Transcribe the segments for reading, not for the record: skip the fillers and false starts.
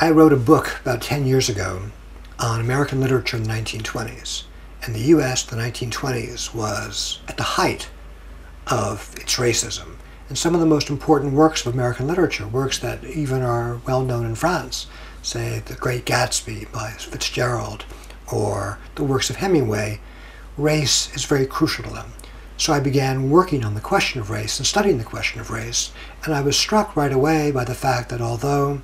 I wrote a book about 10 years ago on American literature in the 1920s. And the U.S. in the 1920s was at the height of its racism. And some of the most important works of American literature, works that even are well known in France, say The Great Gatsby by Fitzgerald, or the works of Hemingway, race is very crucial to them. So I began working on the question of race and studying the question of race, and I was struck right away by the fact that although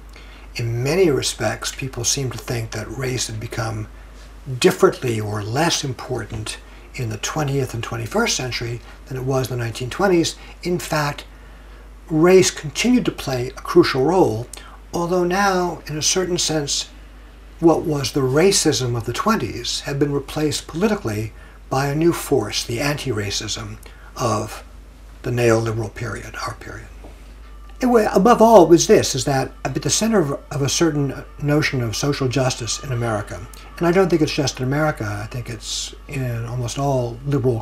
in many respects people seem to think that race had become differently or less important in the 20th and 21st century than it was in the 1920s, in fact, race continued to play a crucial role, although now, in a certain sense, what was the racism of the 20s had been replaced politically by a new force, the anti-racism of the neoliberal period, our period. Anyway, above all, it was this, is that at the center of a certain notion of social justice in America, and I don't think it's just in America, I think it's in almost all liberal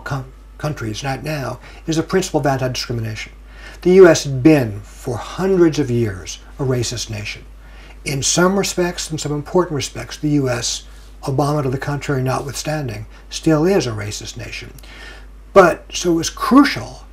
countries right now, is the principle of anti-discrimination. The U.S. had been, for hundreds of years, a racist nation. In some respects, in some important respects, the U.S., Obama to the contrary notwithstanding, still is a racist nation. But so it was crucial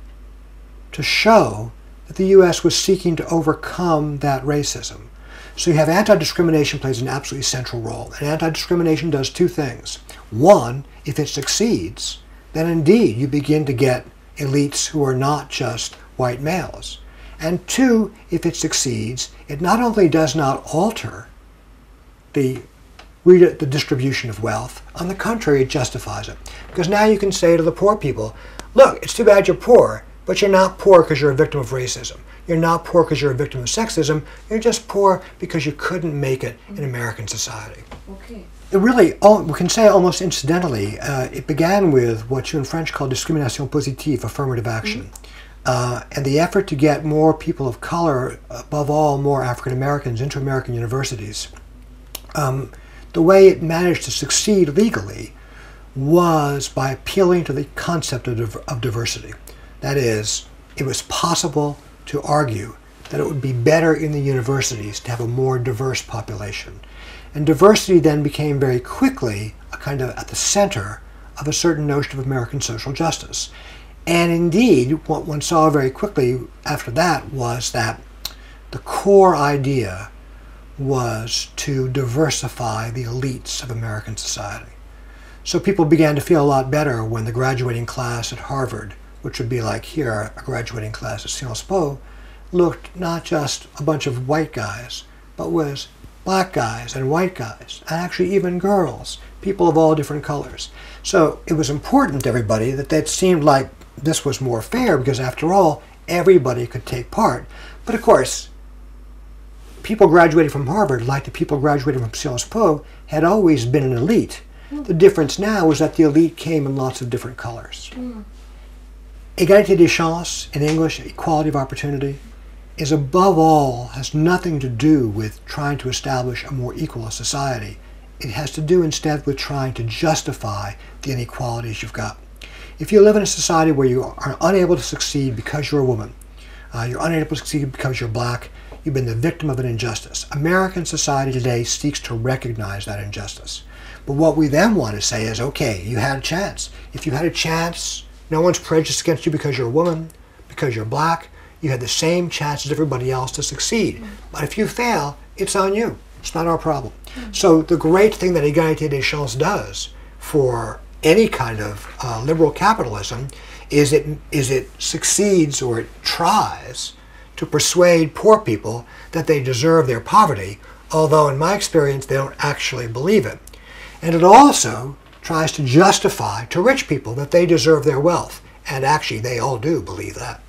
to show that the U.S. was seeking to overcome that racism. So you have anti-discrimination plays an absolutely central role. And anti-discrimination does two things. One, if it succeeds, then indeed you begin to get elites who are not just white males. And two, if it succeeds, it not only does not alter the distribution of wealth, on the contrary, it justifies it. Because now you can say to the poor people, look, it's too bad you're poor, but you're not poor because you're a victim of racism. You're not poor because you're a victim of sexism. You're just poor because you couldn't make it in American society. Okay. It really, we can say almost incidentally, it began with what you in French call discrimination positive, affirmative action. And the effort to get more people of color, above all more African Americans, into American universities. The way it managed to succeed legally was by appealing to the concept of diversity. That is, it was possible to argue that it would be better in the universities to have a more diverse population. And diversity then became very quickly a kind of at the center of a certain notion of American social justice. And indeed, what one saw very quickly after that was that the core idea was to diversify the elites of American society. So people began to feel a lot better when the graduating class at Harvard, which would be like here, a graduating class at Sciences Po, looked not just a bunch of white guys, but was black guys and white guys, and actually even girls, people of all different colors. So it was important to everybody that seemed like this was more fair, because after all, everybody could take part. But of course, people graduating from Harvard, like the people graduating from Sciences Po, had always been an elite. The difference now is that the elite came in lots of different colors. Égalité des chances, in English, equality of opportunity, is above all, has nothing to do with trying to establish a more equal society. It has to do instead with trying to justify the inequalities you've got. If you live in a society where you are unable to succeed because you're a woman, you're unable to succeed because you're black, you've been the victim of an injustice. American society today seeks to recognize that injustice. But what we then want to say is, okay, you had a chance. If you had a chance, no one's prejudiced against you because you're a woman, because you're black. You had the same chance as everybody else to succeed. But if you fail, it's on you. It's not our problem. So the great thing that égalité des chances does for any kind of liberal capitalism is it succeeds, or it tries to persuade poor people that they deserve their poverty, although in my experience they don't actually believe it. And it also tries to justify to rich people that they deserve their wealth, and actually they all do believe that.